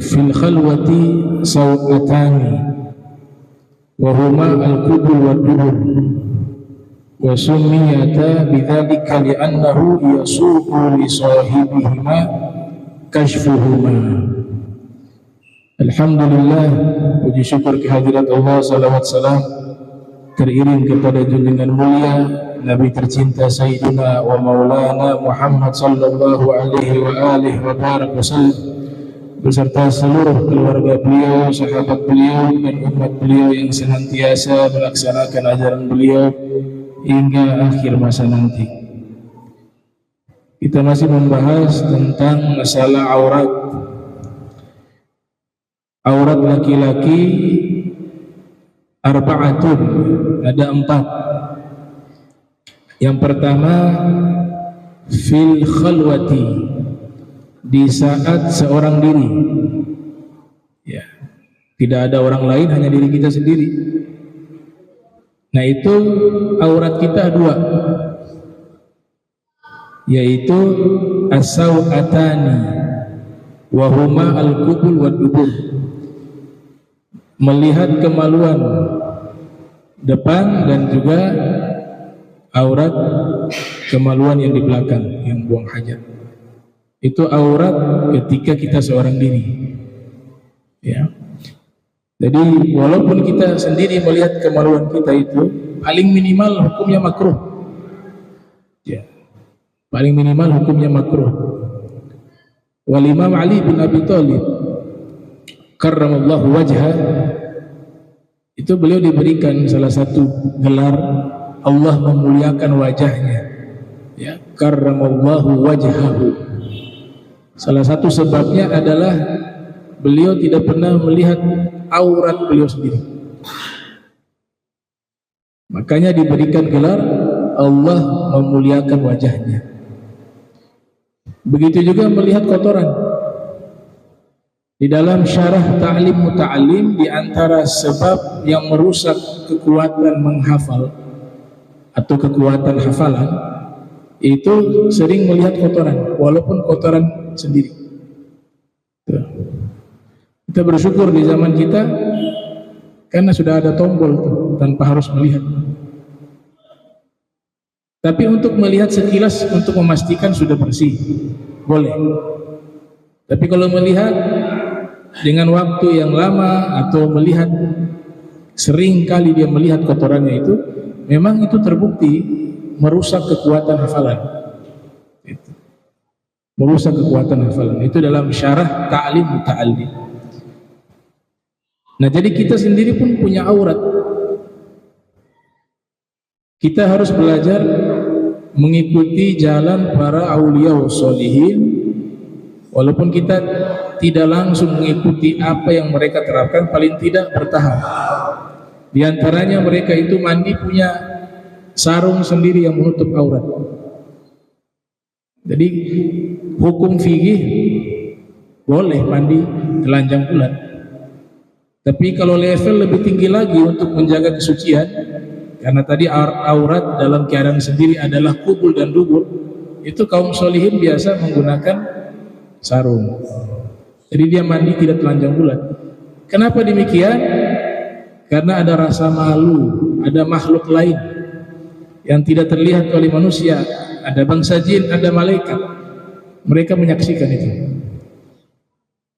fil khalwati sawatani wa huma al-qubul wa dubur wa summiyata bidzalika li'annahu yasuqu li sahibihima kashfuhuma. Alhamdulillah, puji syukur kehadirat Allah, salawat salam teriring kepada junjungan mulia Nabi tercinta Sayyidina wa Maulana Muhammad sallallahu alaihi wa alihi wa barak wasallam beserta seluruh keluarga beliau, sahabat beliau dan umat beliau yang senantiasa melaksanakan ajaran beliau hingga akhir masa nanti. Kita masih membahas tentang masalah aurat. Aurat laki-laki arba'atun, ada 4. Yang pertama fil khalwati, di saat seorang diri, ya, tidak ada orang lain, hanya diri kita sendiri. Nah, itu aurat kita 2, yaitu as-sawatani wa huma al-qubul wa dubur, melihat kemaluan depan dan juga aurat kemaluan yang di belakang, yang buang hajat. Itu aurat ketika kita seorang diri, ya. Jadi walaupun kita sendiri melihat kemaluan kita, itu paling minimal hukumnya makruh, ya, paling minimal hukumnya makruh. Wal Imam Ali bin Abi Thalib karramallahu wajhah, itu beliau diberikan salah satu gelar Allah memuliakan wajahnya, ya, karramallahu wajhahu. Salah satu sebabnya adalah beliau tidak pernah melihat aurat beliau sendiri, makanya diberikan gelar Allah memuliakan wajahnya. Begitu juga melihat kotoran. Di dalam syarah Ta'lim Muta'alim, di antara sebab yang merusak kekuatan menghafal atau kekuatan hafalan, itu sering melihat kotoran, walaupun kotoran sendiri. Kita bersyukur di zaman kita karena sudah ada tombol tanpa harus melihat. Tapi untuk melihat sekilas, untuk memastikan sudah bersih, boleh. Tapi kalau melihat dengan waktu yang lama atau melihat sering kali dia melihat kotorannya, itu memang itu terbukti merusak kekuatan hafalan. Merusak kekuatan hafalan. Itu dalam syarah Ta'lim Muta'alim. Nah, jadi kita sendiri pun punya aurat. Kita harus belajar mengikuti jalan para aulia sholihin, walaupun kita tidak langsung mengikuti apa yang mereka terapkan, paling tidak bertahap. Di antaranya mereka itu mandi punya sarung sendiri yang menutup aurat. Jadi hukum fikih boleh mandi telanjang bulat. Tapi kalau level lebih tinggi lagi untuk menjaga kesucian, karena tadi aurat dalam keadaan sendiri adalah kubul dan dubur, itu kaum sholihin biasa menggunakan sarung. Jadi dia mandi tidak telanjang bulat. Kenapa demikian? Karena ada rasa malu, ada makhluk lain yang tidak terlihat oleh manusia, ada bangsa jin, ada malaikat. Mereka menyaksikan itu.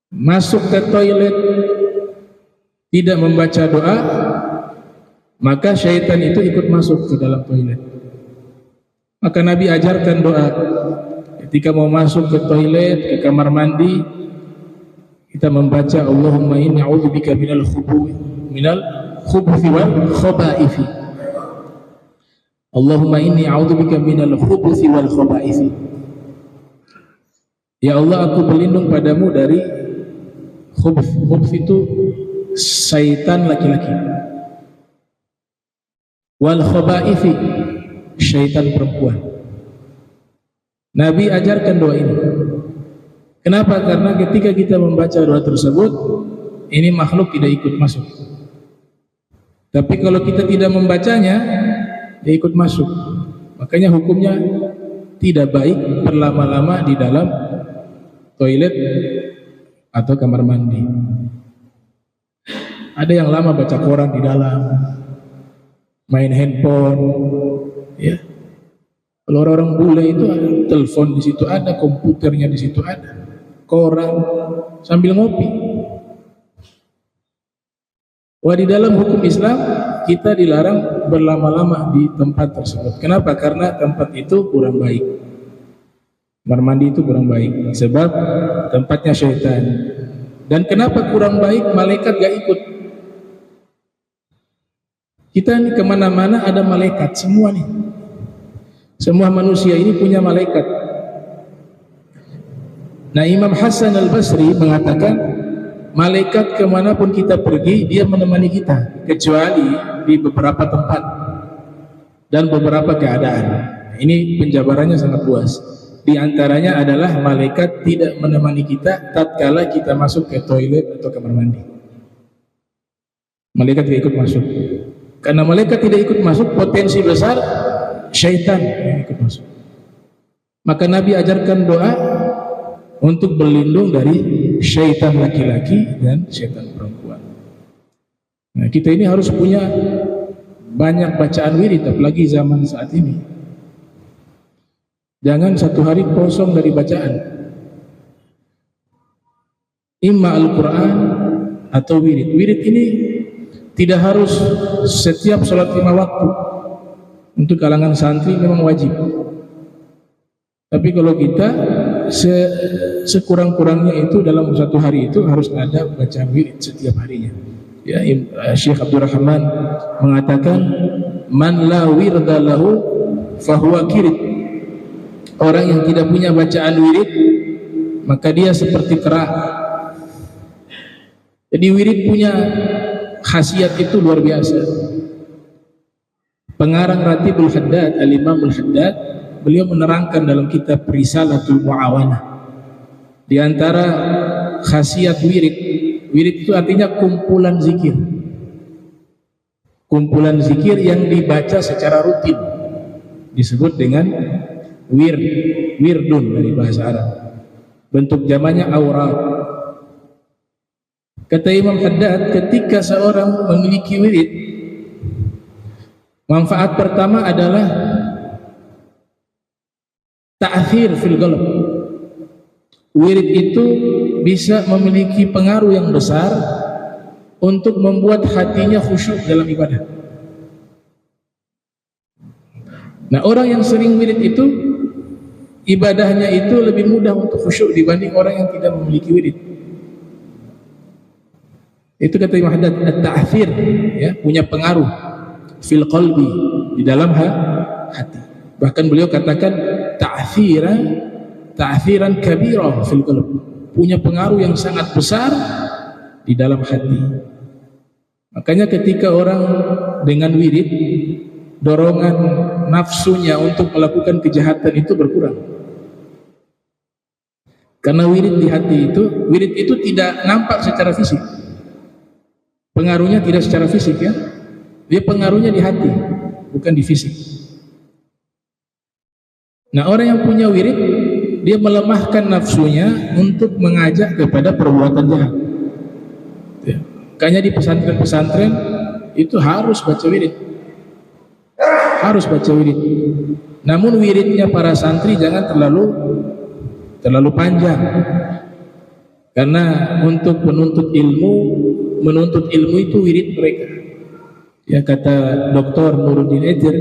Masuk ke toilet tidak membaca doa, maka syaitan itu ikut masuk ke dalam toilet. Maka Nabi ajarkan doa ketika mau masuk ke toilet, ke kamar mandi, kita membaca Allahumma inni a'udzubika minal khubuthi wal khabaithi. Allahumma inni a'udzubika minal khubuthi wal khabaithi. Ya Allah, aku berlindung padamu dari khubuth. Khubuth itu syaitan laki-laki. Wal khabaithi, syaitan perempuan. Nabi ajarkan doa ini. Kenapa? Karena ketika kita membaca doa tersebut, ini makhluk tidak ikut masuk. Tapi kalau kita tidak membacanya, dia ikut masuk. Makanya hukumnya tidak baik berlama-lama di dalam toilet atau kamar mandi. Ada yang lama baca koran di dalam, main handphone, ya. Kalau orang bule itu ada telepon di situ ada, komputernya di situ ada, koran sambil ngopi. Wah, di dalam hukum Islam kita dilarang berlama-lama di tempat tersebut. Kenapa? Karena tempat itu kurang baik. Kamar mandi itu kurang baik sebab tempatnya syaitan. Dan kenapa kurang baik? Malaikat gak ikut. Kita ini kemana-mana ada malaikat semua nih. Semua manusia ini punya malaikat. Nah, Imam Hasan al-Basri mengatakan malaikat kemanapun kita pergi dia menemani kita, kecuali di beberapa tempat dan beberapa keadaan. Ini penjabarannya sangat luas. Di antaranya adalah malaikat tidak menemani kita tatkala kita masuk ke toilet atau kamar mandi. Malaikat tidak ikut masuk. Karena malaikat tidak ikut masuk, potensi besar syaitan yang ikut masuk. Maka Nabi ajarkan doa untuk berlindung dari syaitan laki-laki dan syaitan perempuan. Nah, kita ini harus punya banyak bacaan wirid, apalagi zaman saat ini. Jangan satu hari kosong dari bacaan. Imma Al-Quran atau wirid. Wirid ini tidak harus setiap sholat 5 waktu. Untuk kalangan santri memang wajib. Tapi kalau kita sekurang-kurangnya itu dalam satu hari itu harus ada bacaan wirid setiap harinya. Ya, Syekh Abdurrahman mengatakan, man la wirda lahu fahuwa kirid. Orang yang tidak punya bacaan wirid maka dia seperti kera. Jadi wirid punya khasiat itu luar biasa. Pengarang Ratibul Haddad, Al-Imam Al-Haddad, beliau menerangkan dalam kitab Risalatul Mu'awanah, di antara khasiat wirid, wirid itu artinya kumpulan zikir. Kumpulan zikir yang dibaca secara rutin disebut dengan wirdun dari bahasa Arab. Bentuk jamannya aurat. Kata Imam Haddad, ketika seorang memiliki wirid, manfaat pertama adalah ta'thir fil qalb. Wirid itu bisa memiliki pengaruh yang besar untuk membuat hatinya khusyuk dalam ibadah. Nah, orang yang sering wirid itu ibadahnya itu lebih mudah untuk khusyuk dibanding orang yang tidak memiliki wirid. Itu kata Imam Haddad, at-ta'thir, ya, punya pengaruh fil qalbi, di dalam hati. Bahkan beliau katakan ta'thiran kabira fil qalb, punya pengaruh yang sangat besar di dalam hati. Makanya ketika orang dengan wirid, dorongan nafsunya untuk melakukan kejahatan itu berkurang. Karena wirid di hati itu, wirid itu tidak nampak secara fisik. Pengaruhnya tidak secara fisik, ya. Dia pengaruhnya di hati, bukan di fisik. Nah, orang yang punya wirid, dia melemahkan nafsunya untuk mengajak kepada perbuatan jahat. Ya. Makanya di pesantren-pesantren itu harus baca wirid. Harus baca wirid. Namun wiridnya para santri jangan terlalu panjang. Karena untuk menuntut ilmu itu wirid mereka. Ya, kata Dr. Nuruddin Ejir,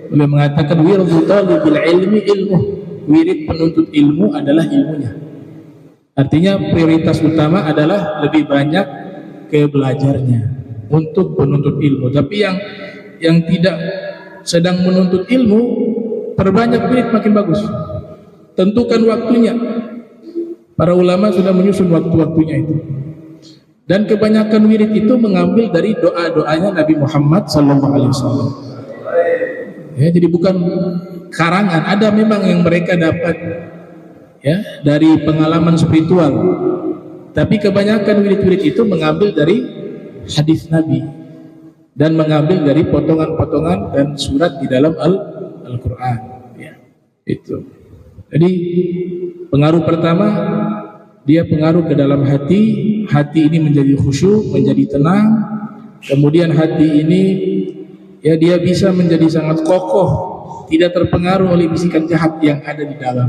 beliau mengatakan wirdu talibil ilmi ilmu. Wirid penuntut ilmu adalah ilmunya. Artinya prioritas utama adalah lebih banyak ke belajarnya untuk penuntut ilmu. Tapi yang tidak sedang menuntut ilmu, perbanyak wirid makin bagus. Tentukan waktunya. Para ulama sudah menyusun waktu-waktunya itu. Dan kebanyakan wirid itu mengambil dari doa-doanya Nabi Muhammad SAW. Ya, jadi bukan karangan. Ada memang yang mereka dapat, ya, dari pengalaman spiritual. Tapi kebanyakan wirid-wirid itu mengambil dari hadis Nabi dan mengambil dari potongan-potongan dan surat di dalam Al-Quran. Ya, itu. Jadi pengaruh pertama dia pengaruh ke dalam hati. Hati ini menjadi khusyuk, menjadi tenang. Kemudian hati ini ya dia bisa menjadi sangat kokoh, tidak terpengaruh oleh bisikan jahat yang ada di dalam.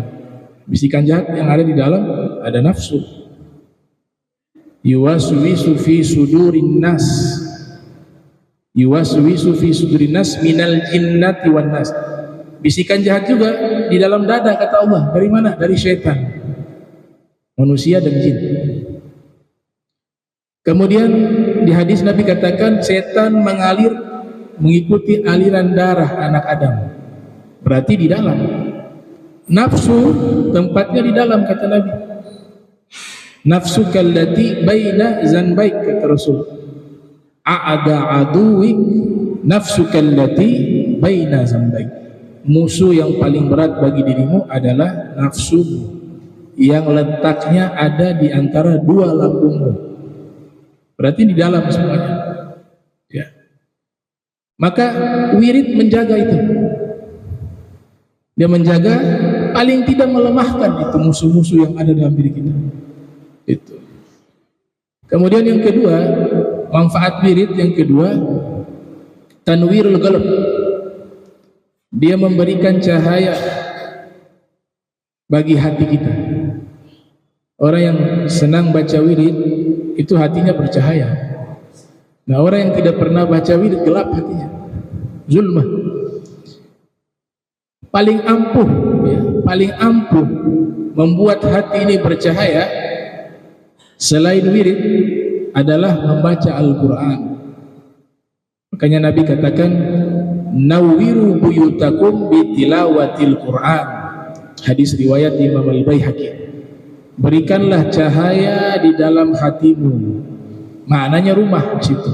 Bisikan jahat yang ada di dalam ada nafsu. Yuwaswisu fi sudurin nas. Yuwaswisu fi sudurin nas minal jinnati wan nas. Bisikan jahat juga di dalam dada kata Allah. Dari mana? Dari syaitan, manusia dan jin. Kemudian di hadis Nabi katakan setan mengalir mengikuti aliran darah anak Adam. Berarti di dalam. Nafsu tempatnya di dalam kata Nabi. Nafsu kallati baina zanbaik kata Rasul. A'ada aduwik nafsu kallati baina zanbaik. Musuh yang paling berat bagi dirimu adalah nafsu yang letaknya ada di antara dua lambungmu. Berarti di dalam semuanya. Ya. Maka wirid menjaga itu. Dia menjaga, paling tidak melemahkan itu musuh-musuh yang ada dalam diri kita. Itu. Kemudian yang kedua, manfaat wirid yang kedua, tanwirul qalb. Dia memberikan cahaya bagi hati kita. Orang yang senang baca wirid itu hatinya bercahaya. Nah, orang yang tidak pernah baca wirid gelap hatinya, zulmah. Paling ampuh, ya, paling ampuh membuat hati ini bercahaya selain wirid adalah membaca Al-Quran. Makanya Nabi katakan, nawwiru buyutakum bitilawatil Quran. Hadis riwayat Imam Al-Baihaqi. Berikanlah cahaya di dalam hatimu. Maknanya rumah di situ.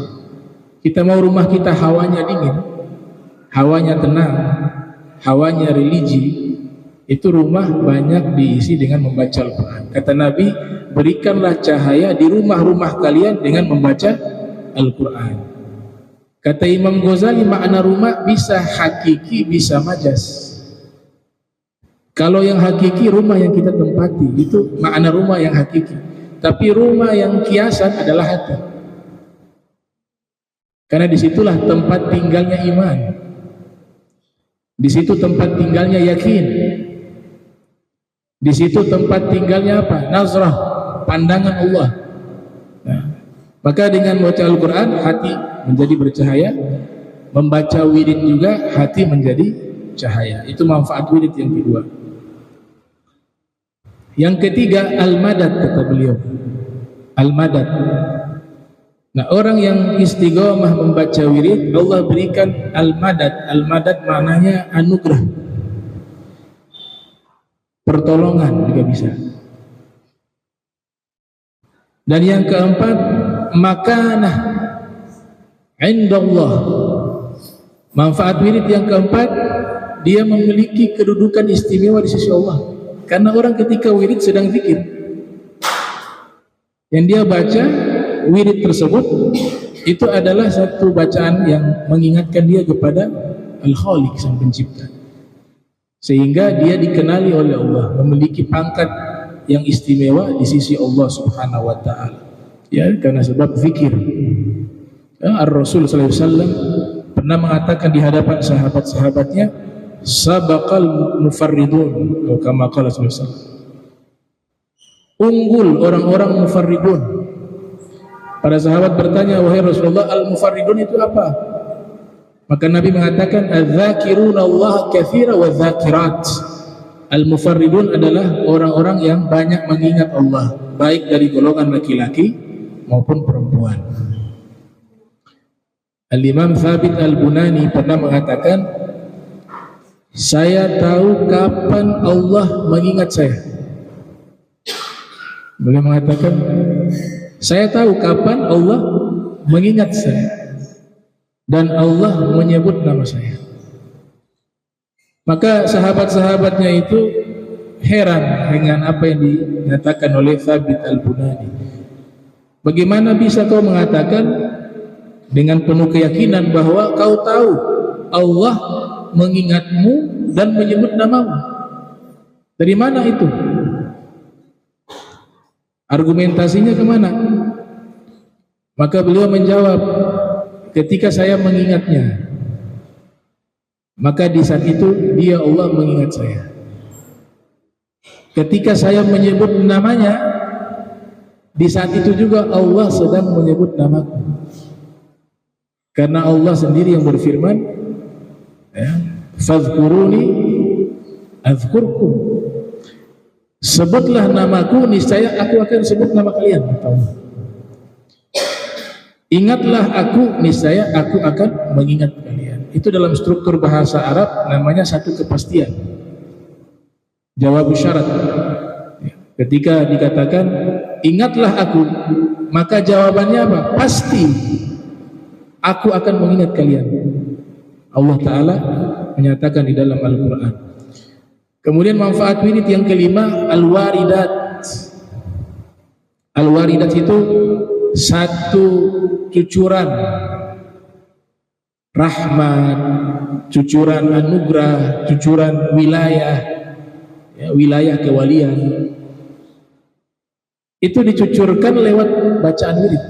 Kita mau rumah kita hawanya dingin, hawanya tenang, hawanya religi. Itu rumah banyak diisi dengan membaca Al-Quran. Kata Nabi, berikanlah cahaya di rumah-rumah kalian dengan membaca Al-Quran. Kata Imam Ghazali, makna rumah bisa hakiki, bisa majas. Kalau yang hakiki rumah yang kita tempati, itu makna rumah yang hakiki. Tapi rumah yang kiasan adalah hati. Karena disitulah tempat tinggalnya iman. Di situ tempat tinggalnya yakin. Di situ tempat tinggalnya apa? Nazrah, pandangan Allah. Nah, maka dengan membaca Al-Quran, hati menjadi bercahaya. Membaca wirid juga, hati menjadi cahaya. Itu manfaat wirid yang kedua. Yang ketiga, al-madad kata beliau. Al-madad. Nah, orang yang istiqomah membaca wirid, Allah berikan al-madad. Al-madad maknanya anugerah, pertolongan juga bisa. Dan yang keempat, makanah indallah. Manfaat wirid yang keempat, dia memiliki kedudukan istimewa di sisi Allah. Karena orang ketika wirid sedang zikir, yang dia baca wirid tersebut itu adalah satu bacaan yang mengingatkan dia kepada Al-Khaliq, Sang Pencipta, sehingga dia dikenali oleh Allah, memiliki pangkat yang istimewa di sisi Allah Subhanahu wa Ta'ala. Ya, karena sebab zikir. Ya, Ar-Rasul sallallahu alaihi wasallam pernah mengatakan di hadapan sahabat-sahabatnya, sabaqal mufarridun, atau kama qala sallallahu alaihi wasallam, unggul orang-orang mufarridun. Para sahabat bertanya, wahai Rasulullah, al-mufarridun itu apa? Maka Nabi mengatakan, adz-dzakiruna Allah katsira wa dzakirat. Al-mufarridun adalah orang-orang yang banyak mengingat Allah, baik dari golongan laki-laki maupun perempuan. Al-Imam Thabit Al-Bunani pernah mengatakan, saya tahu kapan Allah mengingat saya. Beliau mengatakan, saya tahu kapan Allah mengingat saya dan Allah menyebut nama saya. Maka sahabat-sahabatnya itu heran dengan apa yang dinyatakan oleh Thabit Al-Bunani. Bagaimana bisa kau mengatakan dengan penuh keyakinan bahwa kau tahu Allah mengingatmu dan menyebut namamu? Dari mana itu? Argumentasinya kemana? Maka beliau menjawab, ketika saya mengingatnya, maka di saat itu dia Allah mengingat saya. Ketika saya menyebut namanya, di saat itu juga Allah sedang menyebut namaku. Karena Allah sendiri yang berfirman, ya, fadhkuruni azkurkum. Sebutlah namaku, niscaya aku akan sebut nama kalian. Ingatlah aku, niscaya aku akan mengingat kalian. Itu dalam struktur bahasa Arab namanya satu kepastian. Jawab syarat. Ketika dikatakan ingatlah aku, maka jawabannya apa? Pasti aku akan mengingat kalian. Allah Ta'ala menyatakan di dalam Al-Quran. Kemudian manfaat wirid yang kelima, al-waridat. Al-waridat itu satu cucuran rahmat, cucuran anugerah, cucuran wilayah, ya, wilayah kewalian. Itu dicucurkan lewat bacaan wirid.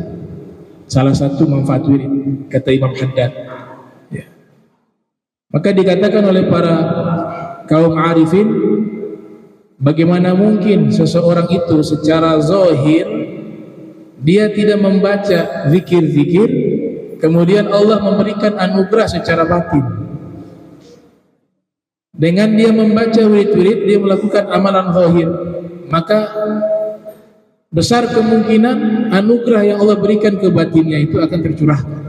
Salah satu manfaat wirid, kata Imam Haddad. Ya. Maka dikatakan oleh para kaum arifin, bagaimana mungkin seseorang itu secara zahir dia tidak membaca zikir-zikir, kemudian Allah memberikan anugerah secara batin. Dengan dia membaca wirid-wirid, dia melakukan amalan zahir, maka besar kemungkinan anugerah yang Allah berikan ke batinnya itu akan tercurahkan.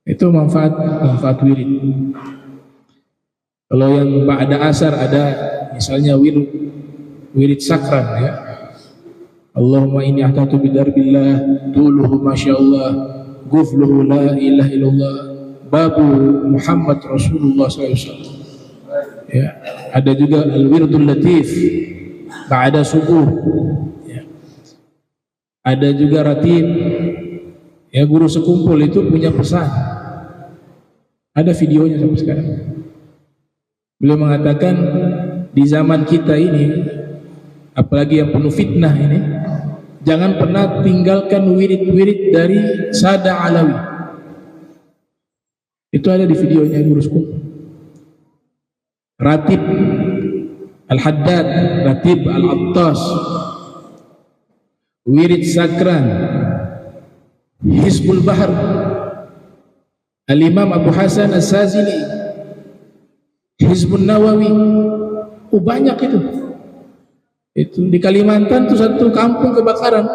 Itu manfaat wirid. Kalau yang ba'da asar ada misalnya wirid sakran, ya. Allahumma inni ahtatu bidarbillah duluhu masyaallah gufluhu la ilaha illallah babu Muhammad Rasulullah SAW. Ya, ada juga al-wirdul latif ba'da subuh. Ya. Ada juga ratib. Ya, guru sekumpul itu punya pesan. Ada videonya sampai sekarang. Beliau mengatakan di zaman kita ini, apalagi yang penuh fitnah ini, jangan pernah tinggalkan wirid-wirid dari Sada Alawi. Itu ada di videonya gurusku. Ratib Al-Haddad, Ratib Al-Attas, wirid sakran, Hizbul Bahar, Al-Imam Abu Hasan As-Sazili, Hizbun Nawawi. Banyak itu. Itu di Kalimantan tuh satu kampung kebakaran.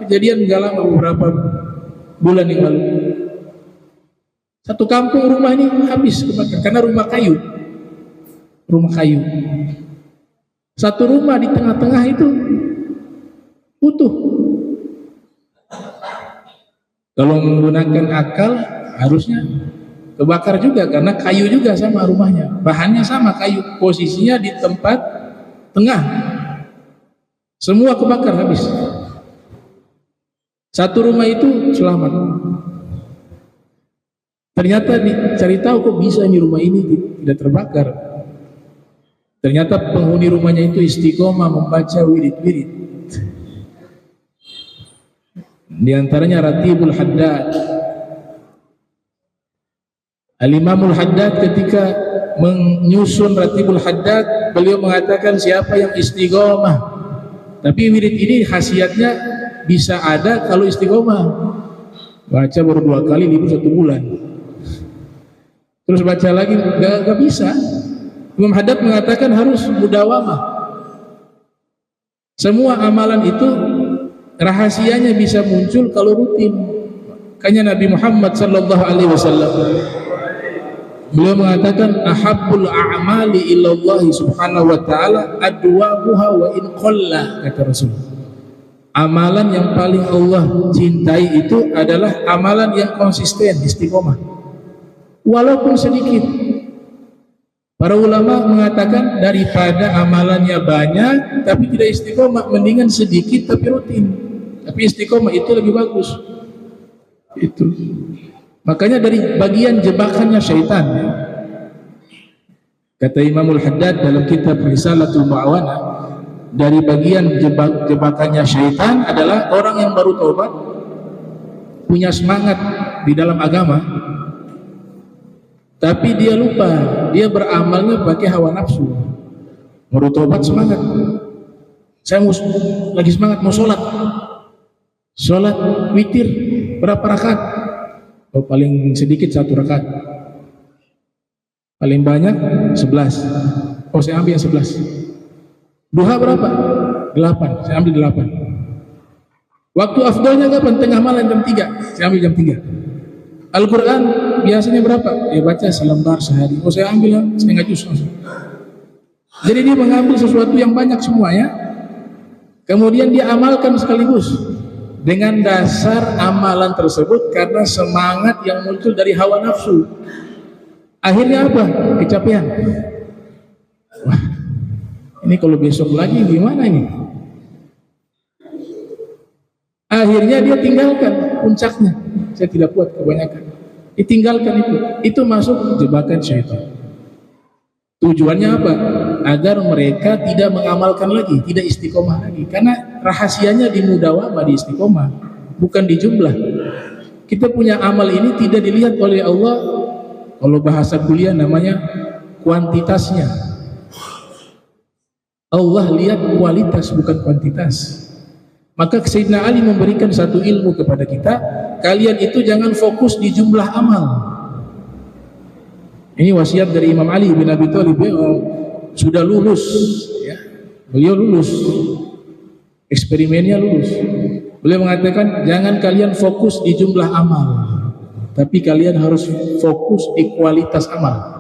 Kejadian enggak lama, beberapa bulan yang lalu. Satu kampung rumah ini habis kebakaran karena rumah kayu. Rumah kayu. Satu rumah di tengah-tengah itu utuh. Kalau menggunakan akal harusnya kebakar juga karena kayu juga sama rumahnya, bahannya sama kayu, posisinya di tempat tengah, semua kebakar habis. Satu rumah itu selamat. Ternyata dicari tahu kok bisa ini rumah ini tidak terbakar. Ternyata penghuni rumahnya itu istiqomah membaca wirid-wirid. Di antaranya Ratibul Haddad. Al-Imamul Haddad ketika menyusun Ratibul Haddad, beliau mengatakan siapa yang istiqomah. Tapi wirid ini khasiatnya bisa ada kalau istiqomah. Baca baru 2 kali libur 1 bulan. Terus baca lagi gak bisa. Imam Haddad mengatakan harus mudawamah. Semua amalan itu rahasianya bisa muncul kalau rutin. Makanya Nabi Muhammad sallallahu alaihi wasallam beliau mengatakan ahabbul a'mali ilallahi subhanahu wa ta'ala adwamuha wa in qalla, kata Rasul. Amalan yang paling Allah cintai itu adalah amalan yang konsisten, istiqomah, walaupun sedikit. Para ulama mengatakan daripada amalannya banyak tapi tidak istiqomah, mendingan sedikit tapi rutin. Tapi istiqomah itu lebih bagus. Itu makanya dari bagian jebakannya syaitan, ya. Kata Imamul Haddad dalam kitab Risalatul Mu'awana, dari bagian jebakannya syaitan adalah orang yang baru taubat, punya semangat di dalam agama, tapi dia lupa, dia beramalnya pakai hawa nafsu. Baru taubat semangat, saya lagi semangat mau sholat witir berapa rakaat? Oh, paling sedikit 1 rakaat, paling banyak 11. Oh, saya ambil yang 11. Duha berapa? 8. Saya ambil 8. Waktu afdolnya kapan? Tengah malam jam 3. Saya ambil jam 3. Al-Quran biasanya berapa? Ya baca selembar sehari. Oh, saya ambil setengah juz. Jadi dia mengambil sesuatu yang banyak semuanya, kemudian dia amalkan sekaligus dengan dasar amalan tersebut karena semangat yang muncul dari hawa nafsu. Akhirnya apa? Kecapean. Wah, ini kalau besok lagi gimana ini? Akhirnya dia tinggalkan puncaknya. Saya tidak kuat kebanyakan. Ditinggalkan itu. Itu masuk jebakan syaitan. Tujuannya apa? Agar mereka tidak mengamalkan lagi, tidak istiqomah lagi. Karena rahasianya di mudawamah, di istiqomah, bukan di jumlah. Kita punya amal ini tidak dilihat oleh Allah, kalau bahasa kuliah namanya kuantitasnya. Allah lihat kualitas bukan kuantitas. Maka Sayyidina Ali memberikan satu ilmu kepada kita, kalian itu jangan fokus di jumlah amal. Ini wasiat dari Imam Ali bin Abi Thalib. Sudah lulus, ya. Beliau lulus, eksperimennya lulus. Beliau mengatakan jangan kalian fokus di jumlah amal, tapi kalian harus fokus di kualitas amal.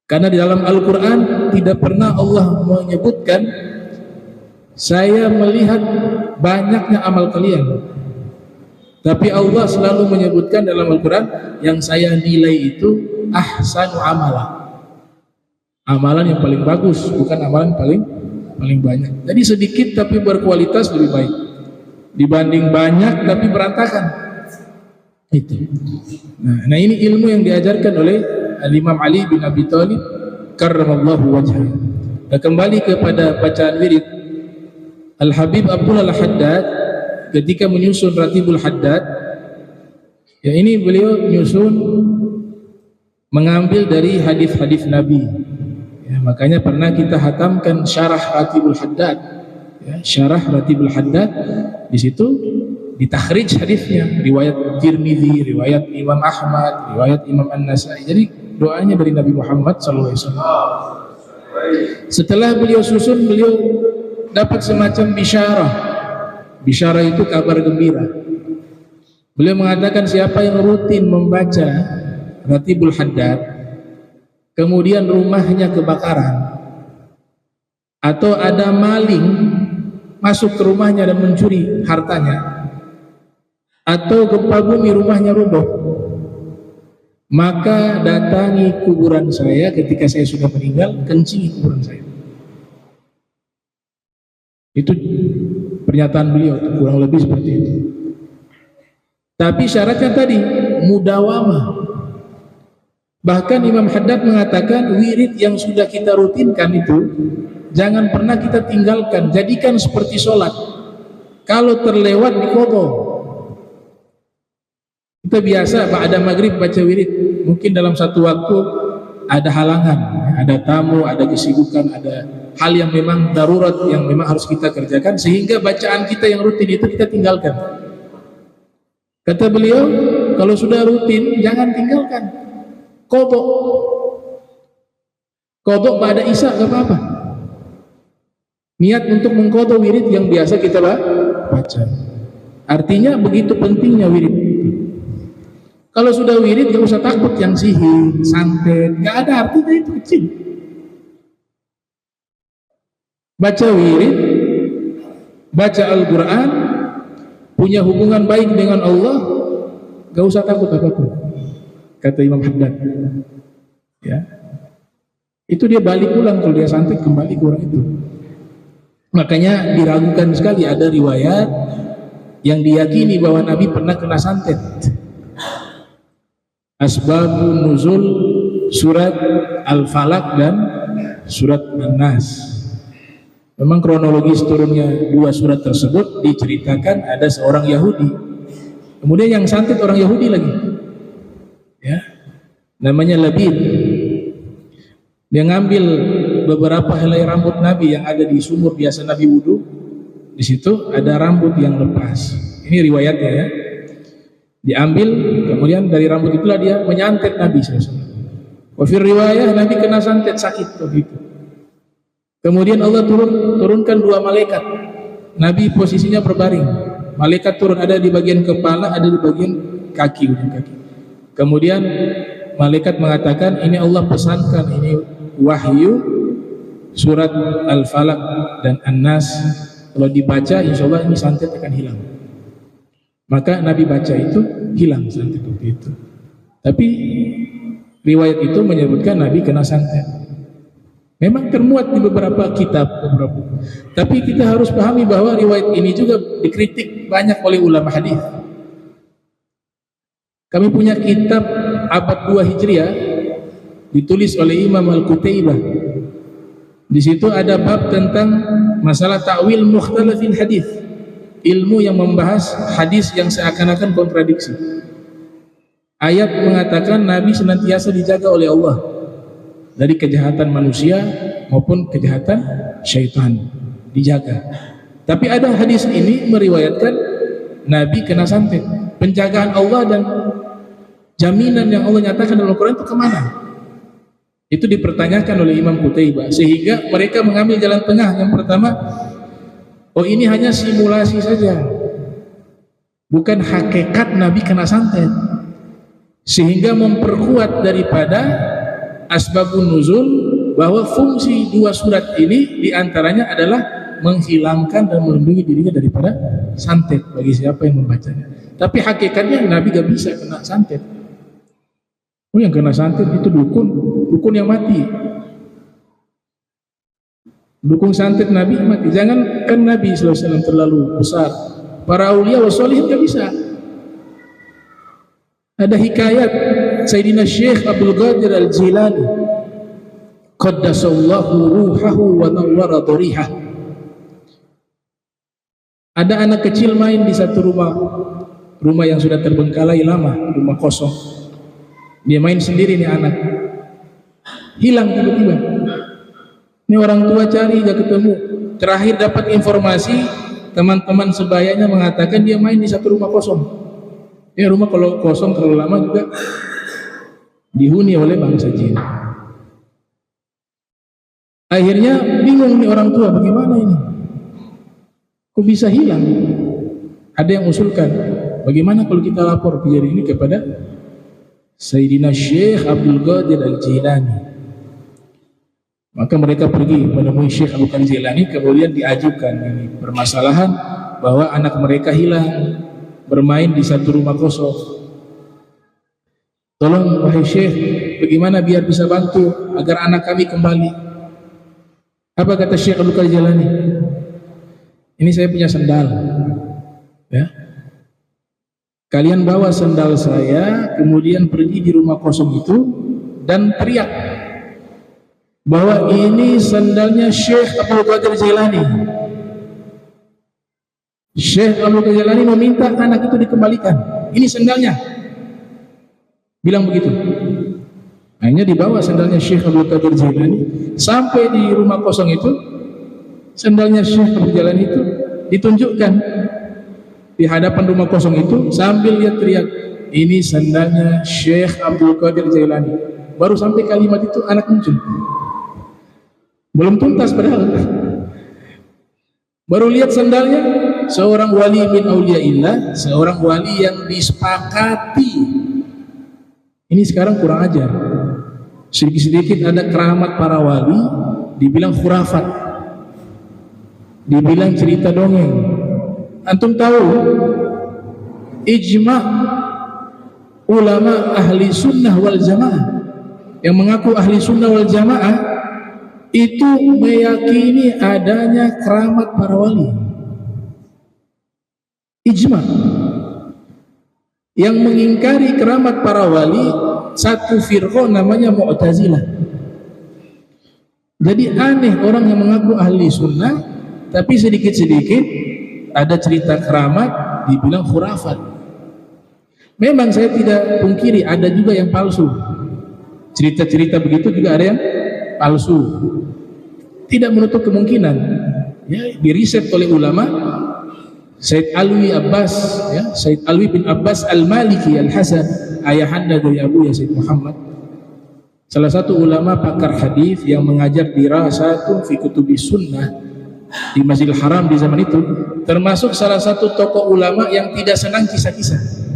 Karena di dalam Al-Quran tidak pernah Allah menyebutkan saya melihat banyaknya amal kalian, tapi Allah selalu menyebutkan dalam Al-Quran yang saya nilai itu ahsanu amala, amalan yang paling bagus, bukan amalan paling banyak. Jadi sedikit tapi berkualitas lebih baik dibanding banyak tapi berantakan. Itu. Nah, ini ilmu yang diajarkan oleh Al-Imam Ali bin Abi Thalib karramallahu wajhah. Nah, kembali kepada bacaan wirid, Al-Habib Abdullah Al-Haddad ketika menyusun Ratibul Haddad, ya ini beliau menyusun mengambil dari hadis-hadis Nabi. Ya, makanya pernah kita hatamkan syarah Ratibul Haddad. Ya, syarah Ratibul Haddad, di situ ditakhrij hadisnya, riwayat Tirmidzi, riwayat Imam Ahmad, riwayat Imam An-Nasai. Jadi doanya dari Nabi Muhammad SAW. Setelah beliau susun, beliau dapat semacam bisyarah. Bisyarah itu kabar gembira. Beliau mengatakan siapa yang rutin membaca Ratibul Haddad, kemudian rumahnya kebakaran, atau ada maling masuk ke rumahnya dan mencuri hartanya, atau gempa bumi rumahnya roboh, maka datangi kuburan saya ketika saya sudah meninggal, kencingi kuburan saya. Itu pernyataan beliau, kurang lebih seperti itu. Tapi syaratnya tadi mudawamah. Bahkan Imam Haddad mengatakan wirid yang sudah kita rutinkan itu jangan pernah kita tinggalkan, jadikan seperti sholat. Kalau terlewat diqadha. Kita biasa ba'da maghrib baca wirid, mungkin dalam satu waktu ada halangan, ada tamu, ada kesibukan, ada hal yang memang darurat yang memang harus kita kerjakan, sehingga bacaan kita yang rutin itu kita tinggalkan. Kata beliau, kalau sudah rutin jangan tinggalkan. Qadha ba'da isya gak apa-apa. Niat untuk mengqadha wirid yang biasa kita baca. Artinya begitu pentingnya wirid. Kalau sudah wirid gak usah takut yang sihir, santet, gak ada artinya, itu kecil. Baca wirid, baca Al-Quran, punya hubungan baik dengan Allah, gak usah takut apapun, kata Imam Haddad. Ya, itu dia balik ulang, kalau dia santet kembali ke orang itu. Makanya diragukan sekali ada riwayat yang diyakini bahwa Nabi pernah kena santet. Asbabun nuzul surat Al-Falaq dan surat An-Nas. Memang kronologis turunnya dua surat tersebut diceritakan ada seorang Yahudi, kemudian yang santet orang Yahudi lagi, ya, namanya Labid. Dia ngambil beberapa helai rambut Nabi yang ada di sumur biasa Nabi wudu, di situ ada rambut yang lepas. Ini riwayatnya ya. Diambil, kemudian dari rambut itulah dia menyantet Nabi SAW. Wafir riwayah Nabi kena santet sakit begitu. Kemudian Allah turunkan dua malaikat. Nabi posisinya berbaring. Malaikat turun ada di bagian kepala, ada di bagian kaki, ujung kaki. Kemudian malaikat mengatakan, ini Allah pesankan, ini wahyu surat Al-Falaq dan An-Nas. Kalau dibaca, insya Allah ini santet akan hilang. Maka Nabi baca itu, hilang santet itu. Tapi riwayat itu menyebutkan Nabi kena santet. Memang termuat di beberapa kitab, tapi kita harus pahami bahwa riwayat ini juga dikritik banyak oleh ulama hadis. Kami punya kitab abad 2 Hijriah ditulis oleh Imam Al-Qutaibah. Di situ ada bab tentang masalah ta'wil mukhtalafil hadis, ilmu yang membahas hadis yang seakan-akan kontradiksi. Ayat mengatakan Nabi senantiasa dijaga oleh Allah dari kejahatan manusia maupun kejahatan syaitan, dijaga. Tapi ada hadis ini meriwayatkan Nabi kena santet. Penjagaan Allah dan jaminan yang Allah nyatakan dalam Al-Quran itu kemana? Itu dipertanyakan oleh Imam Qutaibah, sehingga mereka mengambil jalan tengah. Yang pertama, oh ini hanya simulasi saja, bukan hakikat Nabi kena santet, sehingga memperkuat daripada asbabun nuzul, bahwa fungsi dua surat ini diantaranya adalah menghilangkan dan melindungi dirinya daripada santet bagi siapa yang membacanya. Tapi hakikatnya Nabi gak bisa kena santet. Oh, yang kena santet itu dukun yang mati. Dukun santet Nabi mati. Jangan kan Nabi SAW terlalu besar, para aulia wa sholihin gak bisa. Ada hikayat Sayyidina Syekh Abdul Qadir Al-Jilani qaddasallahu ruhahu wa nawwara dhurihah. Ada anak kecil main di satu rumah yang sudah terbengkalai lama, rumah kosong. Dia main sendiri nih anak, hilang tiba-tiba. Ini orang tua cari gak ketemu. Terakhir dapat informasi, teman-teman sebayanya mengatakan dia main di satu rumah kosong. Ya, rumah kalau kosong terlalu lama juga dihuni oleh bangsa jin. Akhirnya bingung nih orang tua, bagaimana ini? Kok bisa hilang? Ada yang usulkan, bagaimana kalau kita lapor kejadian ini kepada Sayyidina Syekh Abdul Qadir Al-Jilani. Maka mereka pergi menemui Syekh Abdul Qadir Al-Jilani, kemudian diajukan ini permasalahan bahwa anak mereka hilang bermain di satu rumah kosong. Tolong wahai Syekh, bagaimana biar bisa bantu agar anak kami kembali? Apa kata Syekh Abdul Qadir Jilani? Ini saya punya sendal, ya. Kalian bawa sendal saya, kemudian pergi di rumah kosong itu dan teriak bahwa ini sendalnya Syekh Abdul Qadir Jilani. Syekh Abdul Qadir Jilani meminta anak itu dikembalikan. Ini sendalnya. Bilang begitu. Akhirnya dibawa sendalnya Syekh Abdul Qadir Jilani sampai di rumah kosong itu. Sendalnya Syekh Abdul Jilani itu ditunjukkan di hadapan rumah kosong itu sambil dia teriak, ini sendalnya Syekh Abdul Qadir Jilani. Baru sampai kalimat itu anak muncul. Belum tuntas padahal. Baru lihat sendalnya, seorang wali min auliyaillah, seorang wali yang disepakati. Ini sekarang kurang ajar. Sedikit-sedikit ada keramat para wali, dibilang khurafat, dibilang cerita dongeng. Antum tahu ijma' ulama ahli sunnah wal jamaah yang mengaku ahli sunnah wal jamaah itu meyakini adanya keramat para wali. Ijma'. Yang mengingkari keramat para wali satu firqah namanya Mu'tazilah. Jadi aneh orang yang mengaku ahli sunnah tapi sedikit-sedikit ada cerita keramat dibilang khurafat. Memang saya tidak pungkiri ada juga yang palsu. Cerita-cerita begitu juga ada yang palsu. Tidak menutup kemungkinan. Ya, diriset oleh ulama. Said Alwi Abbas, ya, Said Alwi bin Abbas Al-Maliki Al-Hasan, ayahanda dari Abu ya Said Muhammad. Salah satu ulama pakar hadis yang mengajar dirasatun fi kutubis sunnah di Masjidil Haram di zaman itu, termasuk salah satu tokoh ulama yang tidak senang kisah-kisah.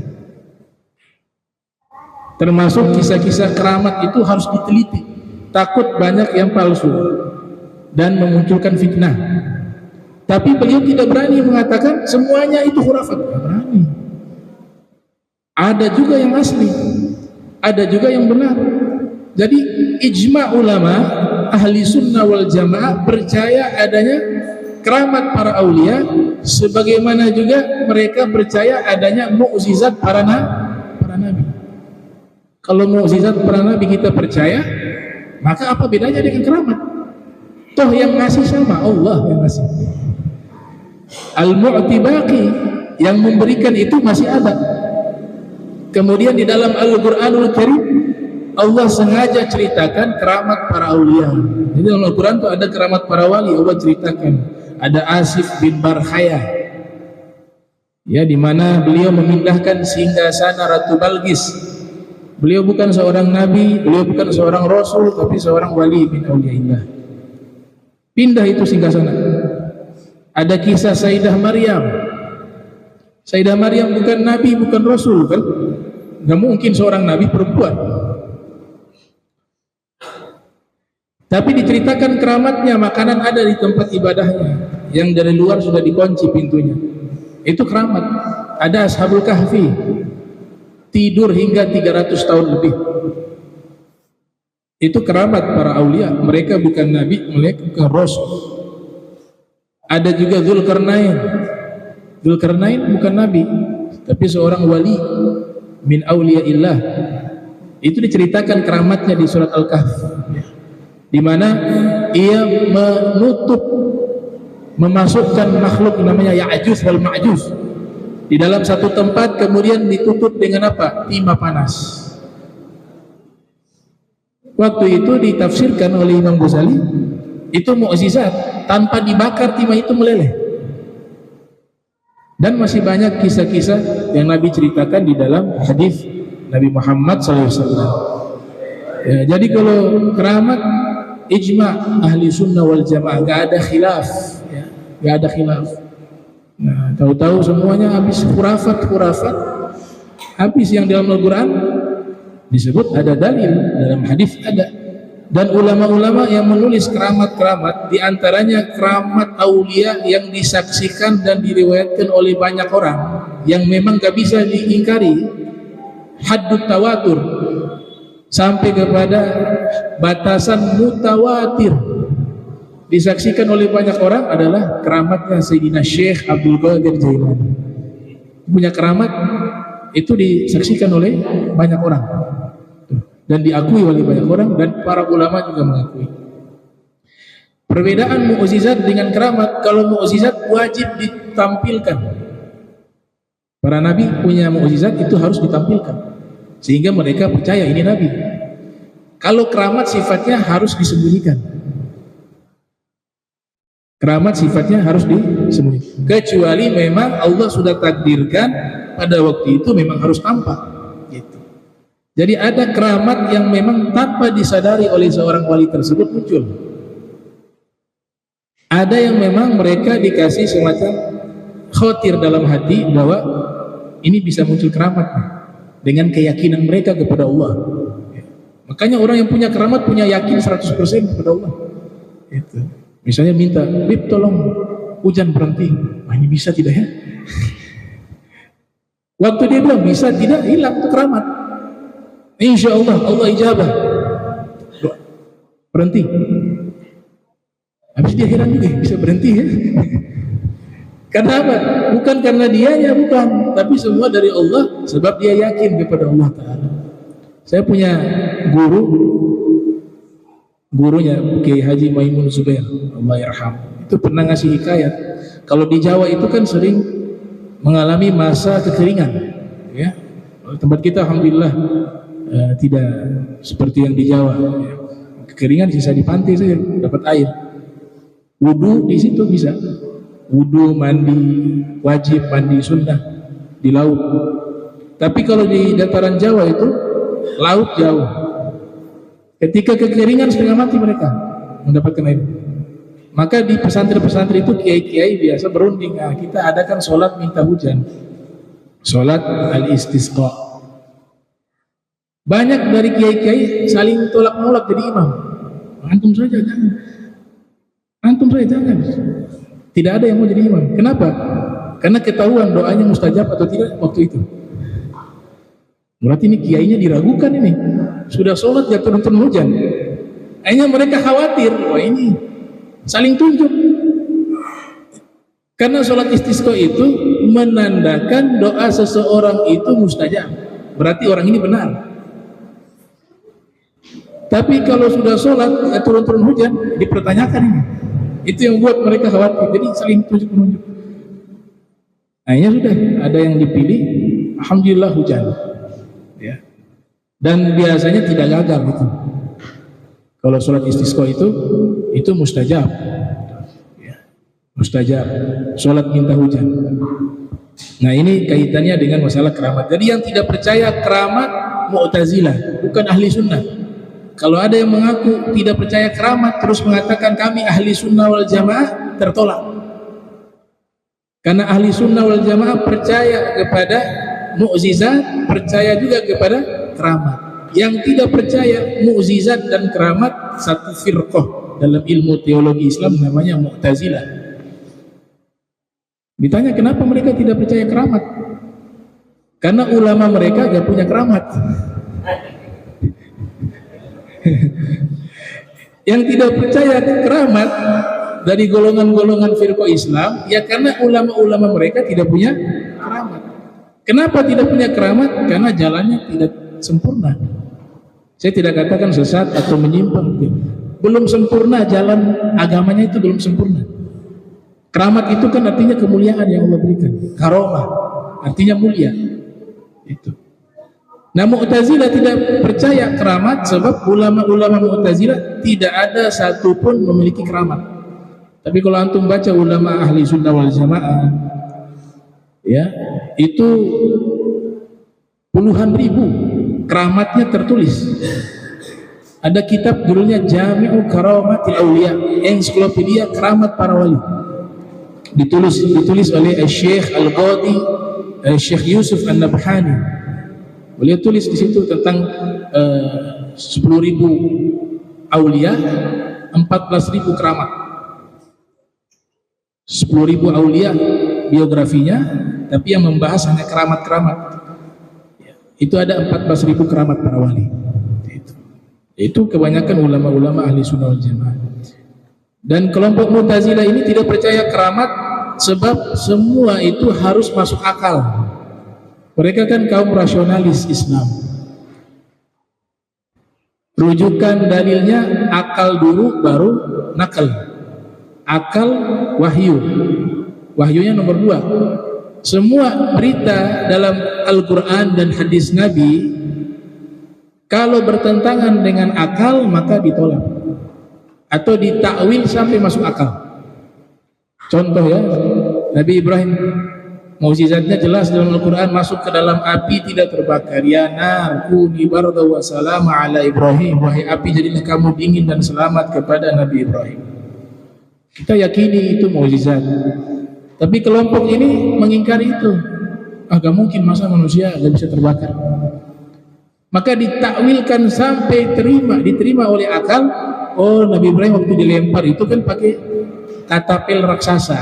Termasuk kisah-kisah keramat itu harus diteliti, takut banyak yang palsu dan memunculkan fitnah. Tapi beliau tidak berani mengatakan semuanya itu khurafat. Tidak berani. Ada juga yang asli, ada juga yang benar. Jadi ijma ulama ahli sunnah wal jamaah percaya adanya keramat para aulia, sebagaimana juga mereka percaya adanya mukjizat para nabi. Kalau mukjizat para nabi kita percaya, maka apa bedanya dengan keramat? Toh yang ngasih sama Allah yang ngasih. Al-Mu'ti baqi, yang memberikan itu masih ada. Kemudian di dalam Al-Qur'anul Karim Allah sengaja ceritakan keramat para aulia. Jadi dalam Al-Qur'an itu ada keramat para wali, Allah ceritakan. Ada Asif bin Barkhaya, ya, di mana beliau memindahkan singgasana Ratu Balqis. Beliau bukan seorang nabi, beliau bukan seorang rasul, tapi seorang wali min auliyaillah. Pindah itu singgasana. Ada kisah Sayyidah Maryam. Sayyidah Maryam bukan nabi, bukan rasul, kan? Gak mungkin seorang nabi perempuan. Tapi diceritakan keramatnya, makanan ada di tempat ibadahnya, yang dari luar sudah dikunci pintunya. Itu keramat. Ada Ashabul Kahfi, tidur hingga 300 tahun lebih. Itu keramat para aulia. Mereka bukan nabi, mereka bukan rasul. Ada juga Dzulkarnain. Dzulkarnain bukan nabi, tapi seorang wali min auliyaillah. Itu diceritakan keramatnya di surat Al-Kahf, di mana ia memasukkan makhluk namanya Ya'juj wal Ma'juj di dalam satu tempat, kemudian ditutup dengan apa? Timah panas. Waktu itu ditafsirkan oleh Imam Ghazali, itu mukjizat, tanpa dibakar timah itu meleleh. Dan masih banyak kisah-kisah yang Nabi ceritakan di dalam hadis Nabi Muhammad SAW. Ya, jadi kalau keramat ijma ahli sunnah wal jamaah, gak ada khilaf, ya, gak ada khilaf. Nah, tahu-tahu semuanya habis khurafat, habis yang dalam Al-Quran disebut ada dalil, dalam hadis ada. Dan ulama-ulama yang menulis keramat-keramat, diantaranya keramat aulia yang disaksikan dan diriwayatkan oleh banyak orang, yang memang gak bisa diingkari, haddut tawatur, sampai kepada batasan mutawatir, disaksikan oleh banyak orang, adalah keramatnya Sayyidina Syekh Abdul Qadir Jailani. Punya keramat itu disaksikan oleh banyak orang dan diakui oleh banyak orang, dan para ulama juga mengakui. Perbedaan mukjizat dengan keramat, kalau mukjizat wajib ditampilkan. Para nabi punya mukjizat, itu harus ditampilkan sehingga mereka percaya ini nabi. Kalau keramat sifatnya harus disembunyikan. Keramat sifatnya harus disembunyikan, kecuali memang Allah sudah takdirkan pada waktu itu memang harus tampak gitu. Jadi ada keramat yang memang tanpa disadari oleh seorang wali tersebut muncul. Ada yang memang mereka dikasih semacam khotir dalam hati bahwa ini bisa muncul keramat dengan keyakinan mereka kepada Allah. Makanya orang yang punya keramat punya yakin 100% kepada Allah. Itu. Misalnya minta, "Bib, tolong hujan berhenti." Wah, ini bisa tidak ya? Waktu dia bilang bisa tidak, hilang itu keramat. Insya Allah, Allah ijabah. Berhenti. Habis dia heran juga, bisa berhenti ya? Karena apa? Bukan karena dianya, bukan, tapi semua dari Allah, sebab dia yakin kepada Allah Ta'ala. Saya punya guru gurunya Kiai Haji Maimun Zubair, Allah yarham, itu pernah ngasih hikayat. Kalau di Jawa itu kan sering mengalami masa kekeringan, ya. Tempat kita alhamdulillah tidak seperti yang di Jawa. Kekeringan sisa di pantai saja dapat air. Wudu di situ bisa. Wudu, mandi wajib, mandi sunnah di laut. Tapi kalau di dataran Jawa itu laut jauh. Ketika kekeringan setengah mati mereka mendapatkan air. Maka di pesantren-pesantren itu kiai-kiai biasa berunding, nah, kita adakan sholat minta hujan, sholat al-istisqa. Banyak dari kiai-kiai saling tolak menolak jadi imam. Antum saja jangan, antum saja jangan. Tidak ada yang mau jadi imam. Kenapa? Karena ketahuan doanya mustajab atau tidak waktu itu. Berarti ini kiainya diragukan ini. Sudah sholat ya turun hujan. Akhirnya mereka khawatir, wah ini saling tunjuk. Karena sholat istisqa itu menandakan doa seseorang itu mustajab. Berarti orang ini benar. Tapi kalau sudah sholat ya turun hujan, dipertanyakan ini. Itu yang buat mereka khawatir. Jadi saling tunjuk menunjuk. Akhirnya sudah ada yang dipilih, alhamdulillah hujan. Ya. Dan biasanya tidak gagal gitu. Kalau sholat istisqa itu mustajab, ya. Mustajab. Sholat minta hujan. Nah ini kaitannya dengan masalah keramat. Jadi yang tidak percaya keramat Mu'tazilah, bukan ahli sunnah. Kalau ada yang mengaku tidak percaya keramat terus mengatakan kami ahli sunnah wal jamaah, tertolak. Karena ahli sunnah wal jamaah percaya kepada mukjizat, percaya juga kepada keramat. Yang tidak percaya mukjizat dan keramat satu firqah dalam ilmu teologi Islam namanya Mu'tazilah. Ditanya kenapa mereka tidak percaya keramat? Karena ulama mereka gak punya keramat. Yang tidak percaya keramat dari golongan-golongan firqah Islam ya karena ulama-ulama mereka tidak punya keramat. Kenapa tidak punya keramat? Karena jalannya tidak sempurna. Saya tidak katakan sesat atau menyimpang, belum sempurna jalan agamanya, itu belum sempurna. Keramat itu kan artinya kemuliaan yang Allah berikan, karomah artinya mulia itu. Nah Mu'tazilah tidak percaya keramat sebab ulama-ulama Mu'tazilah tidak ada satupun memiliki keramat. Tapi kalau antum baca ulama ahli sunnah wal jamaah, ya itu puluhan ribu keramatnya tertulis. Ada kitab judulnya Jami'u Karamatil Auliya, ensiklopedia keramat para wali. Ditulis oleh Syekh Al-Qadi, Syekh Yusuf An-Nabhani. Beliau tulis di situ tentang 10.000 aulia, 14.000 keramat. 10.000 aulia biografinya, tapi yang membahas hanya keramat-keramat. Itu ada 14.000 keramat para wali. Itu kebanyakan ulama-ulama ahli sunnah wal jamaah. Dan kelompok Mu'tazilah ini tidak percaya keramat sebab semua itu harus masuk akal. Mereka kan kaum rasionalis Islam. Rujukan dalilnya akal dulu baru nakal. Akal wahyu. Wahyunya nomor 2. Semua berita dalam Al-Quran dan hadis Nabi kalau bertentangan dengan akal maka ditolak atau ditakwil sampai masuk akal. Contoh ya, Nabi Ibrahim mukjizatnya jelas dalam Al-Quran, masuk ke dalam api tidak terbakar. Ya nar kuni barda wa salama ala Ibrahim, wahai api jadilah kamu dingin dan selamat kepada Nabi Ibrahim. Kita yakini itu mukjizat. Tapi kelompok ini mengingkari itu. Agak mungkin masa manusia gak bisa terbakar. Maka ditakwilkan sampai diterima oleh akal. Oh, Nabi Ibrahim waktu dilempar itu kan pakai katapel raksasa,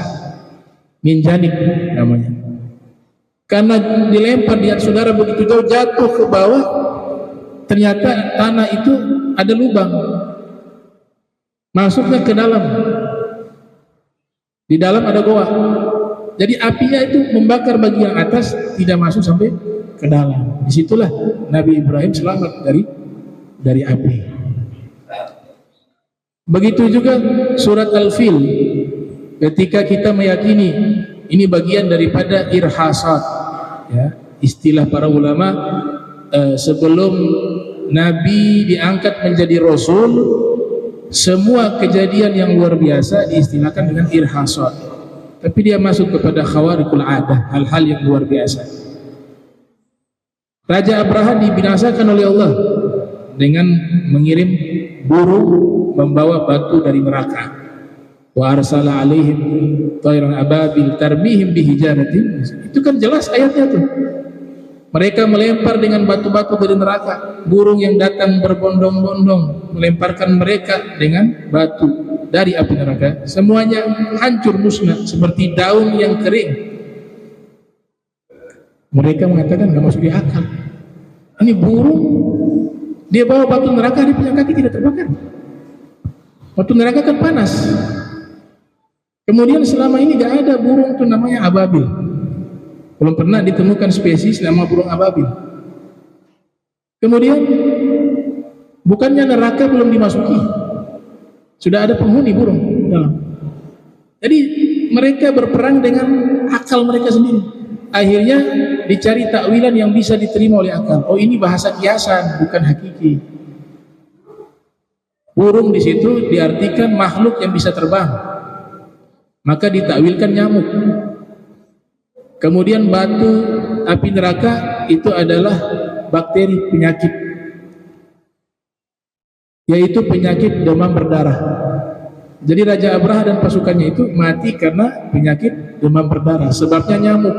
minjanik namanya. Karena dilempar dia saudara begitu jauh, jatuh ke bawah, ternyata tanah itu ada lubang, masuknya ke dalam. Di dalam ada goa. Jadi apinya itu membakar bagian atas, tidak masuk sampai ke dalam. Disitulah Nabi Ibrahim selamat dari api. Begitu juga surat Al-Fil, ketika kita meyakini ini bagian daripada irhasat, ya, istilah para ulama sebelum Nabi diangkat menjadi Rasul, semua kejadian yang luar biasa diistilahkan dengan irhasat, tapi dia masuk kepada khawariqul adah, hal-hal yang luar biasa. Raja Abraha dibinasakan oleh Allah dengan mengirim burung membawa batu dari neraka. Wa arsala alaihim tayran ababil tarbihim bihijaratin. Itu kan jelas ayatnya tuh. Mereka melempar dengan batu-batu dari neraka. Burung yang datang berbondong-bondong melemparkan mereka dengan batu dari api neraka. Semuanya hancur musnah seperti daun yang kering. Mereka mengatakan nggak masuk di akal. Ini burung, dia bawa batu neraka, dia punya kaki tidak terbakar. Batu neraka kan panas. Kemudian selama ini gak ada burung itu namanya ababil. Belum pernah ditemukan spesies nama burung ababil. Kemudian bukannya neraka belum dimasuki, sudah ada penghuni burung dalam. Jadi mereka berperang dengan akal mereka sendiri. Akhirnya dicari takwilan yang bisa diterima oleh akal. Oh, ini bahasa kiasan, bukan hakiki. Burung di situ diartikan makhluk yang bisa terbang, maka ditakwilkan nyamuk. Kemudian batu api neraka itu adalah bakteri penyakit, yaitu penyakit demam berdarah. Jadi Raja Abraha dan pasukannya itu mati karena penyakit demam berdarah, sebabnya nyamuk.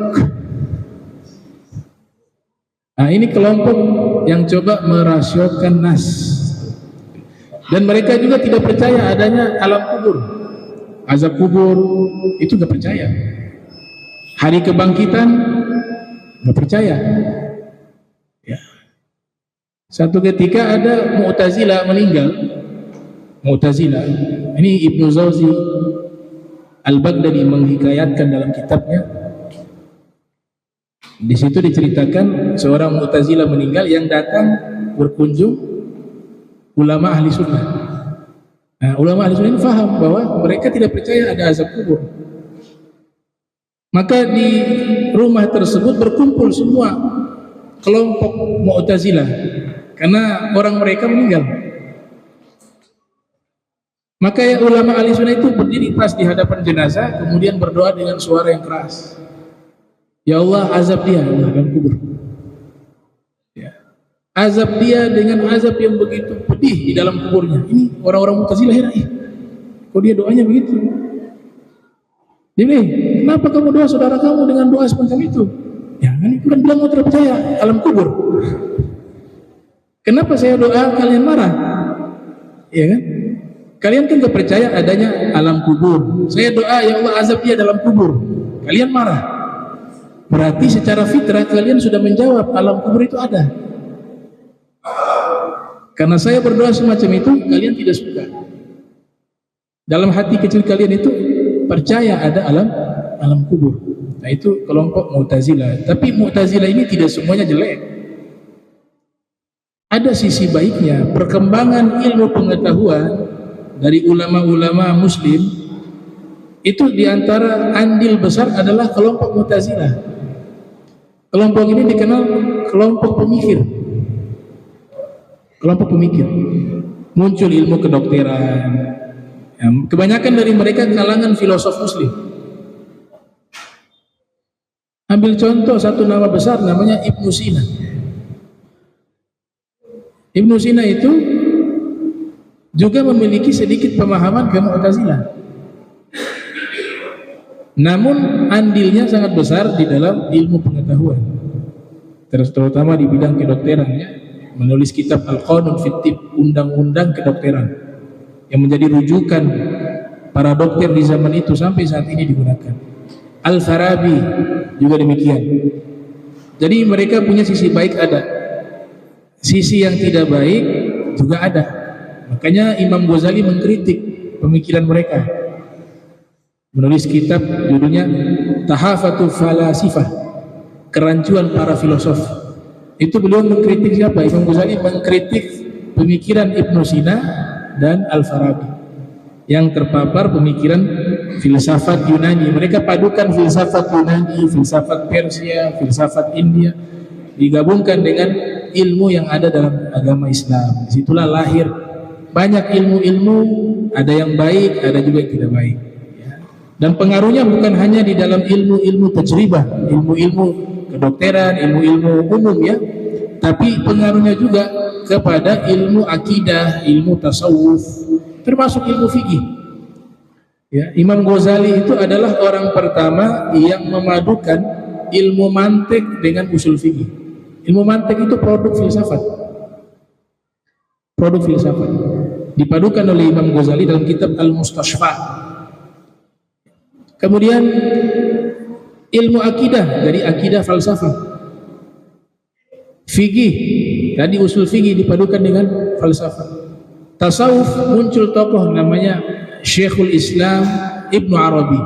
Nah, ini kelompok yang coba merasiokan nas. Dan mereka juga tidak percaya adanya alam kubur, azab kubur, itu gak percaya. Hari kebangkitan gak percaya, ya. Satu ketika ada Mu'tazilah meninggal. Mu'tazilah ini Ibnu Zawzi Al-Baghdadi menghikayatkan dalam kitabnya. Di situ diceritakan seorang Mu'tazilah meninggal yang datang berkunjung ulama ahli sunnah. Nah, ulama ahli sunnah ini faham bahwa mereka tidak percaya ada azab kubur. Maka di rumah tersebut berkumpul semua kelompok Mu'tazilah karena orang mereka meninggal. Maka ya, ulama ahli sunnah itu berdiri pas di hadapan jenazah, kemudian berdoa dengan suara yang keras. Ya Allah, azab dia, ya Allah, dalam kubur. Ya. Azab dia dengan azab yang begitu pedih di dalam kuburnya. Ini orang-orang Mu'tazilah heran, kok dia doanya begitu? Dia bilang, kenapa kamu doa saudara kamu dengan doa semacam itu? Ya kan itu kan bilang mau terpercaya alam kubur. Kenapa saya doa kalian marah? Ya kan? Kalian kan gak percaya adanya alam kubur. Saya doa ya Allah azab dia dalam kubur. Kalian marah. Berarti secara fitrah kalian sudah menjawab alam kubur itu ada. Karena saya berdoa semacam itu, kalian tidak suka. Dalam hati kecil kalian itu percaya ada alam kubur. Nah, itu kelompok Mu'tazilah. Tapi Mu'tazilah ini tidak semuanya jelek. Ada sisi baiknya. Perkembangan ilmu pengetahuan dari ulama-ulama muslim itu diantara andil besar adalah kelompok Mu'tazilah. Kelompok ini dikenal kelompok pemikir. Kelompok pemikir. Muncul ilmu kedokteran. Ya, kebanyakan dari mereka kalangan filosof muslim. Ambil contoh satu nama besar namanya Ibnu Sina. Ibnu Sina itu juga memiliki sedikit pemahaman ke Mu'tazilah. Namun andilnya sangat besar di dalam ilmu pengetahuan, terutama di bidang kedokteran, ya. Menulis kitab Al-Qanun fit Tibb, undang-undang kedokteran, yang menjadi rujukan para dokter di zaman itu sampai saat ini digunakan. Al-Farabi juga demikian. Jadi mereka punya sisi baik ada, sisi yang tidak baik juga ada. Makanya Imam Ghazali mengkritik pemikiran mereka, menulis kitab judulnya Tahafatul Falasifah, kerancuan para filosof. Itu beliau mengkritik siapa? Imam Ghazali mengkritik pemikiran Ibnu Sina dan Al-Farabi. yang terpapar pemikiran filsafat Yunani. Mereka padukan filsafat Yunani, filsafat Persia, filsafat India, digabungkan dengan ilmu yang ada dalam agama Islam. Disitulah lahir banyak ilmu-ilmu, ada yang baik, ada juga yang tidak baik. Dan pengaruhnya bukan hanya di dalam ilmu-ilmu tajribah, ilmu-ilmu kedokteran, ilmu-ilmu umum ya, tapi pengaruhnya juga kepada ilmu akidah, ilmu tasawuf, termasuk ilmu fikih. Ya, Imam Ghazali itu adalah orang pertama yang memadukan ilmu mantik dengan usul fikih. Ilmu mantik itu produk filsafat. Produk filsafat. Dipadukan oleh Imam Ghazali dalam kitab Al-Mustashfa. Kemudian ilmu akidah dari akidah falsafah. Fikih, tadi usul fikih dipadukan dengan falsafah. Tasawuf, muncul tokoh namanya Syekhul Islam Ibnu Arabi,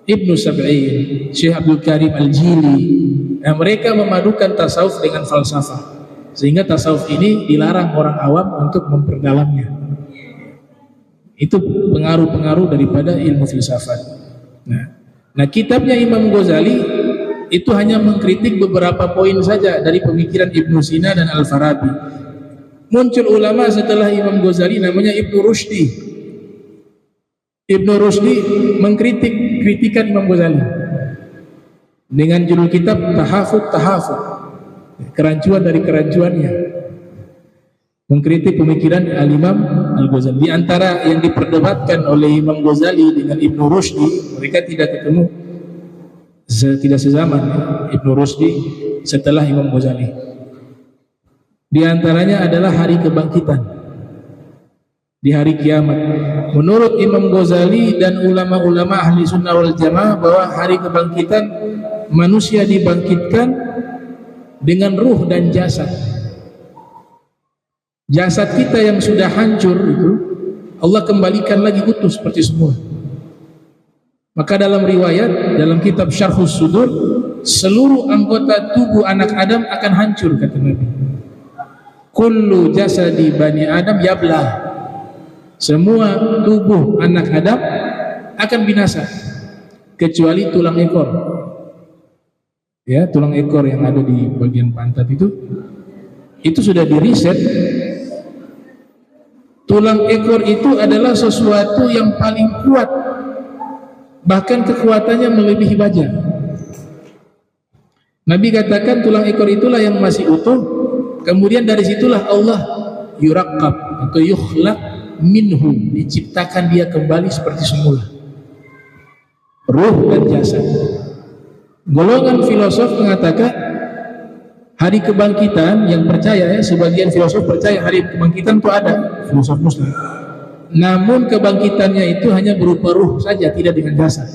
Ibnu Sab'in, Syekh Abdul Karim Al-Jili. Nah, mereka memadukan tasawuf dengan falsafah, sehingga tasawuf ini dilarang orang awam untuk memperdalamnya. Itu pengaruh-pengaruh daripada ilmu filsafat. Nah, kitabnya Imam Ghazali itu hanya mengkritik beberapa poin saja dari pemikiran Ibnu Sina dan Al-Farabi. Muncul ulama setelah Imam Ghazali namanya Ibnu Rushdi. Ibnu Rushdi mengkritik kritikan Imam Ghazali dengan judul kitab Tahafut, kerancuan dari kerancuannya, mengkritik pemikiran Al-Imam Al-Ghazali. Di antara yang diperdebatkan oleh Imam Ghazali dengan Ibnu Rushdi, mereka tidak ketemu, tidak sezaman. Ibnu Rushdi setelah Imam Ghazali, di antaranya adalah hari kebangkitan, di hari kiamat. Menurut Imam Ghazali dan ulama-ulama ahli sunnah wal jamaah bahwa hari kebangkitan manusia dibangkitkan dengan ruh dan jasad. Jasad kita yang sudah hancur itu Allah kembalikan lagi utuh seperti semua. Maka dalam riwayat, dalam kitab Syarhus Sudur, seluruh anggota tubuh anak Adam akan hancur, kata Nabi. Kullu jasadi bani Adam yabla. Semua tubuh anak Adam akan binasa kecuali tulang ekor. Ya, tulang ekor yang ada di bagian pantat itu sudah diriset. Tulang ekor itu adalah sesuatu yang paling kuat, bahkan kekuatannya melebihi baja. Nabi katakan tulang ekor itulah yang masih utuh, kemudian dari situlah Allah yuraqqab atau yukhlaq minhu, diciptakan dia kembali seperti semula, ruh dan jasad. Golongan filosof mengatakan hari kebangkitan, yang percaya ya, sebagian filosof percaya hari kebangkitan itu ada, filosof Muslim. Namun kebangkitannya itu hanya berupa ruh saja, tidak dengan jasad.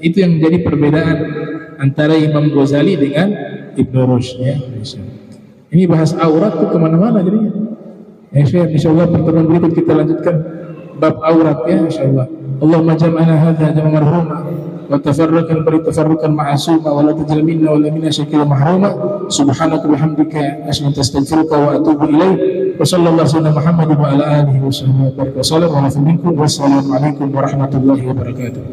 Itu yang menjadi perbedaan antara Imam Ghazali dengan Ibnu Rushd ya. Ini bahas aurat tuh kemana-mana jadinya. Insyaallah pertemuan berikut kita lanjutkan bab aurat ya, insyaallah. Allahumma jam'ana hadza jam'an marhuma wa tafarraqan bari tafarruqan ma'suma wa la tajal minna wa la minna syakila mahruma. Subhanaka wa bihamdika asyhadu an la ilaha illa anta astaghfiruka wa atubu ilaik. Wa sallallahu alaihi Muhammad wa ala alihi wa sahbihi wa sallam. Wa assalamu alaikum warahmatullahi wabarakatuh.